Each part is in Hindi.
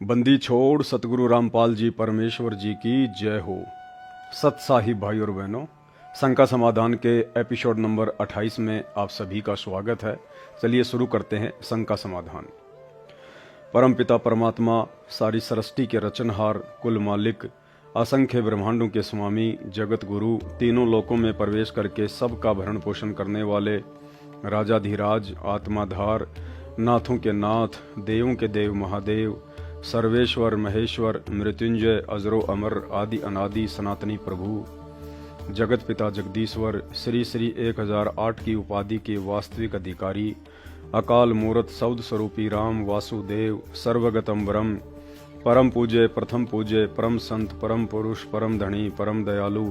बंदी छोड़ सतगुरु रामपाल जी परमेश्वर जी की जय हो। सत साहिब भाई और बहनों, शंका समाधान के एपिसोड नंबर 28 में आप सभी का स्वागत है। चलिए शुरू करते हैं शंका समाधान। परमपिता परमात्मा, सारी सृष्टि के रचनहार, कुल मालिक, असंख्य ब्रह्मांडों के स्वामी, जगत गुरु, तीनों लोकों में प्रवेश करके सबका भरण पोषण करने वाले राजाधिराज, आत्माधार, नाथों के नाथ, देवों के देव महादेव, सर्वेश्वर महेश्वर, मृत्युंजय, अजरो अमर, आदि अनादि सनातनी प्रभु, जगत पिता जगदीश्वर, श्री श्री 1008 की उपाधि के वास्तविक अधिकारी, अकाल मूरत सौद स्वरूपी राम वासुदेव, सर्वगतम ब्रह्म, परम पूज्य, प्रथम पूज्य, परम संत, परम पुरुष, परम धनी, परम दयालु,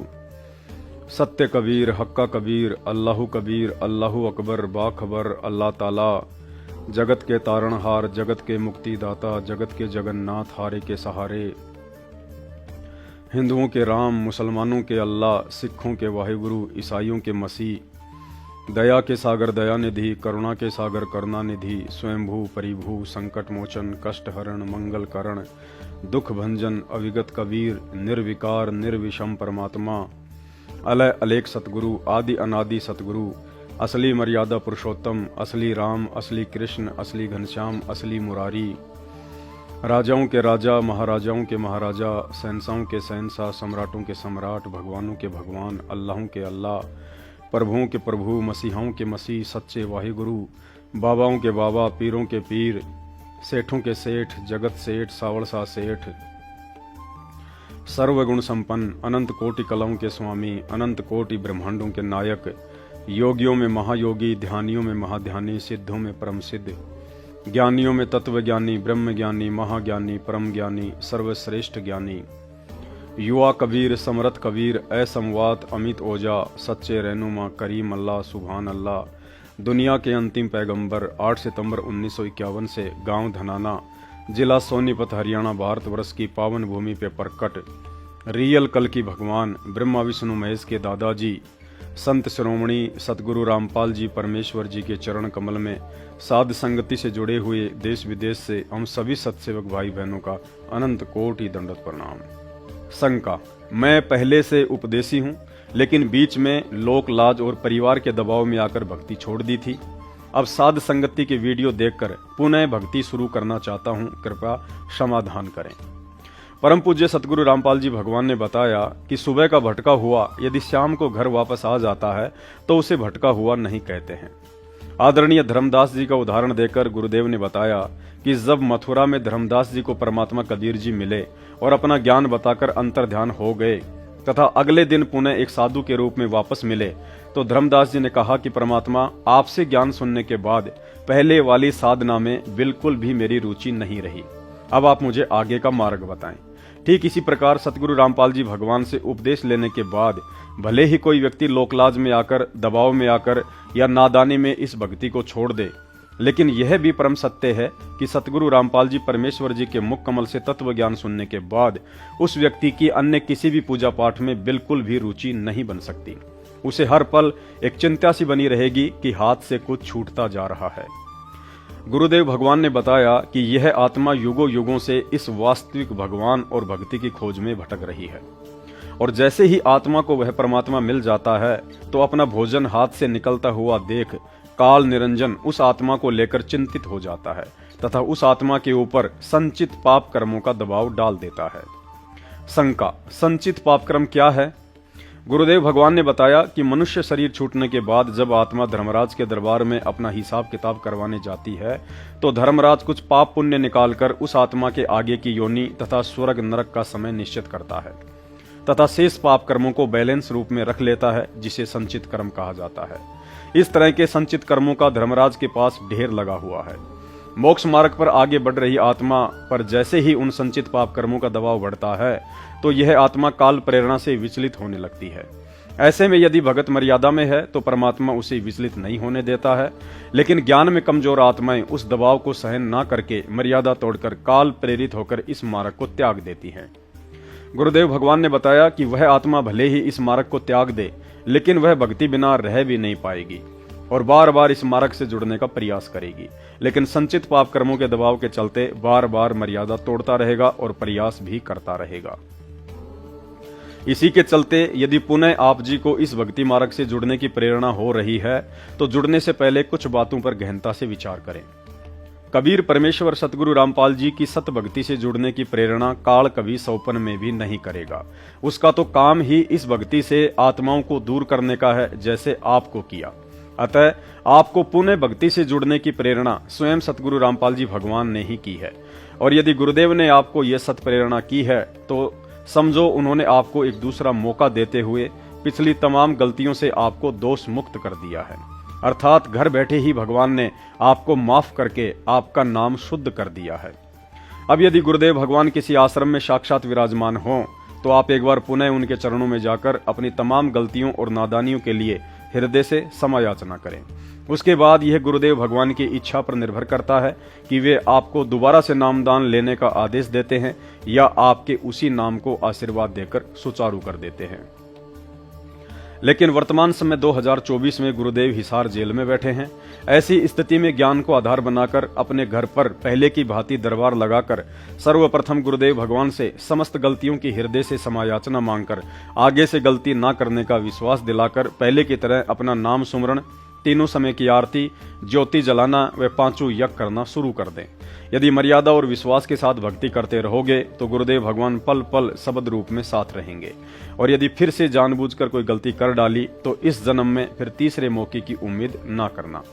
सत्य कबीर, हक्का कबीर, अल्लाहु कबीर, अल्लाहु अकबर, बाखबर, अल्लाह ताला, जगत के तारणहार, जगत के मुक्तिदाता, जगत के जगन्नाथ, हारे के सहारे, हिंदुओं के राम, मुसलमानों के अल्लाह, सिखों के वाहिगुरु, ईसाइयों के मसीह, दया के सागर दयानिधि, करुणा के सागर करुणानिधि, स्वयंभू परिभू, संकट मोचन, कष्ट हरण, मंगल करण, दुख भंजन, अविगत कबीर, निर्विकार निर्विषम परमात्मा, अलय अलेख सतगुरु, आदि अनादि सतगुरु, असली मर्यादा पुरुषोत्तम, असली राम, असली कृष्ण, असली घनश्याम, असली मुरारी, राजाओं के राजा, महाराजाओं के महाराजा, शहंशाहों के शहंशाह, सम्राटों के सम्राट, भगवानों के भगवान, अल्लाहों के अल्लाह, प्रभुओं के प्रभु, मसीहाओं के मसीह, सच्चे वाहिगुरु, बाबाओं के बाबा, पीरों के पीर, सेठों के सेठ, जगत सेठ, सावड़सा सेठ, सर्वगुण संपन्न, अनंत कोटि कलाओं के स्वामी, अनंत कोटि ब्रह्मांडों के नायक, योगियों में महायोगी, ध्यानियों में महाध्यानी, सिद्धों में परम सिद्ध, ज्ञानियों में तत्वज्ञानी, ब्रह्म ज्ञानी, महाज्ञानी, परम ज्ञानी, सर्वश्रेष्ठ ज्ञानी, युवा कबीर, समरथ कबीर, असमवात, अमित ओजा, सच्चे रहनुमा, करीम अल्लाह, सुभान अल्लाह, दुनिया के अंतिम पैगंबर, 8 सितंबर 1951 से गांव धनाना, जिला सोनीपत, हरियाणा, भारतवर्ष की पावन भूमि पे प्रकट, रियल कल की भगवान, ब्रह्मा विष्णु महेश के दादाजी, संत शिरोमणि सतगुरु रामपाल जी परमेश्वर जी के चरण कमल में साध संगति से जुड़े हुए देश विदेश से हम सभी सत्सेवक भाई बहनों का अनंत कोटि दंडवत प्रणाम। शंका: मैं पहले से उपदेशी हूँ, लेकिन बीच में लोक लाज और परिवार के दबाव में आकर भक्ति छोड़ दी थी। अब साध संगति के वीडियो देखकर पुनः भक्ति शुरू करना चाहता हूँ, कृपया समाधान करें। परम पूज्य सतगुरु रामपाल जी भगवान ने बताया कि सुबह का भटका हुआ यदि शाम को घर वापस आ जाता है तो उसे भटका हुआ नहीं कहते हैं। आदरणीय धर्मदास जी का उदाहरण देकर गुरुदेव ने बताया कि जब मथुरा में धर्मदास जी को परमात्मा कबीर जी मिले और अपना ज्ञान बताकर अंतर्ध्यान हो गए तथा अगले दिन पुनः एक साधु के रूप में वापस मिले, तो धर्मदास जी ने कहा कि परमात्मा, आपसे ज्ञान सुनने के बाद पहले वाली साधना में बिल्कुल भी मेरी रुचि नहीं रही, अब आप मुझे आगे का मार्ग बताएं। ठीक इसी प्रकार सतगुरु रामपाल जी भगवान से उपदेश लेने के बाद भले ही कोई व्यक्ति लोकलाज में आकर, दबाव में आकर या नादानी में इस भक्ति को छोड़ दे, लेकिन यह भी परम सत्य है कि सतगुरु रामपाल जी परमेश्वर जी के मुख कमल से तत्व ज्ञान सुनने के बाद उस व्यक्ति की अन्य किसी भी पूजा पाठ में बिल्कुल भी रुचि नहीं बन सकती। उसे हर पल एक चिंता सी बनी रहेगी कि हाथ से कुछ छूटता जा रहा है। गुरुदेव भगवान ने बताया कि यह आत्मा युगों युगों से इस वास्तविक भगवान और भक्ति की खोज में भटक रही है, और जैसे ही आत्मा को वह परमात्मा मिल जाता है तो अपना भोजन हाथ से निकलता हुआ देख काल निरंजन उस आत्मा को लेकर चिंतित हो जाता है तथा उस आत्मा के ऊपर संचित पाप कर्मों का दबाव डाल देता है। शंका: संचित पाप कर्म क्या है? गुरुदेव भगवान ने बताया कि मनुष्य शरीर छूटने के बाद जब आत्मा धर्मराज के दरबार में अपना हिसाब किताब करवाने जाती है तो धर्मराज कुछ पाप पुण्य निकालकर उस आत्मा के आगे की योनि तथा स्वर्ग नरक का समय निश्चित करता है तथा शेष पाप कर्मों को बैलेंस रूप में रख लेता है, जिसे संचित कर्म कहा जाता है। इस तरह के संचित कर्मों का धर्मराज के पास ढेर लगा हुआ है। मोक्ष मार्ग पर आगे बढ़ रही आत्मा पर जैसे ही उन संचित पाप कर्मों का दबाव बढ़ता है तो यह आत्मा काल प्रेरणा से विचलित होने लगती है। ऐसे में यदि भगत मर्यादा में है तो परमात्मा उसे विचलित नहीं होने देता है, लेकिन ज्ञान में कमजोर आत्माएं उस दबाव को सहन न करके मर्यादा तोड़कर काल प्रेरित होकर इस मार्ग को त्याग देती हैं। गुरुदेव भगवान ने बताया कि वह आत्मा भले ही इस मार्ग को त्याग दे, लेकिन वह भक्ति बिना रह भी नहीं पाएगी। और बार बार इस मार्ग से जुड़ने का प्रयास करेगी, लेकिन संचित पाप कर्मों के दबाव के चलते बार बार मर्यादा तोड़ता रहेगा और प्रयास भी करता रहेगा। इसी के चलते यदि पुनः आप जी को इस भक्ति मार्ग से जुड़ने की प्रेरणा हो रही है तो जुड़ने से पहले कुछ बातों पर गहनता से विचार करें। कबीर परमेश्वर सतगुरु रामपाल जी की सत भक्ति से जुड़ने की प्रेरणा काल कभी सौपन में भी नहीं करेगा। उसका तो काम ही इस भक्ति से आत्माओं को दूर करने का है, जैसे आपको किया। अतः आपको पुनः भक्ति से जुड़ने की प्रेरणा स्वयं सतगुरु रामपाल जी भगवान ने ही की है। और यदि गुरुदेव ने आपको यह सत प्रेरणा की है तो समझो उन्होंने आपको एक दूसरा मौका देते हुए पिछली तमाम गलतियों से आपको दोष मुक्त कर दिया है। अर्थात घर बैठे ही भगवान ने आपको माफ करके आपका नाम शुद्ध कर दिया है। अब यदि गुरुदेव भगवान किसी आश्रम में साक्षात विराजमान हों तो आप एक बार पुनः उनके चरणों में जाकर अपनी तमाम गलतियों और नादानियों के लिए हृदय से क्षमा याचना करें। उसके बाद यह गुरुदेव भगवान की इच्छा पर निर्भर करता है कि वे आपको दोबारा से नामदान लेने का आदेश देते हैं या आपके उसी नाम को आशीर्वाद देकर सुचारू कर देते हैं। लेकिन वर्तमान समय 2024 में गुरुदेव हिसार जेल में बैठे हैं। ऐसी स्थिति में ज्ञान को आधार बनाकर अपने घर पर पहले की भांति दरबार लगाकर सर्वप्रथम गुरुदेव भगवान से समस्त गलतियों की हृदय से क्षमायाचना मांगकर आगे से गलती ना करने का विश्वास दिलाकर पहले की तरह अपना नाम सुमरण, तीनों समय की आरती, ज्योति जलाना व पांचों यज्ञ करना शुरू कर दें। यदि मर्यादा और विश्वास के साथ भक्ति करते रहोगे तो गुरुदेव भगवान पल पल शब्द रूप में साथ रहेंगे। और यदि फिर से जानबूझकर कोई गलती कर डाली तो इस जन्म में फिर तीसरे मौके की उम्मीद ना करना।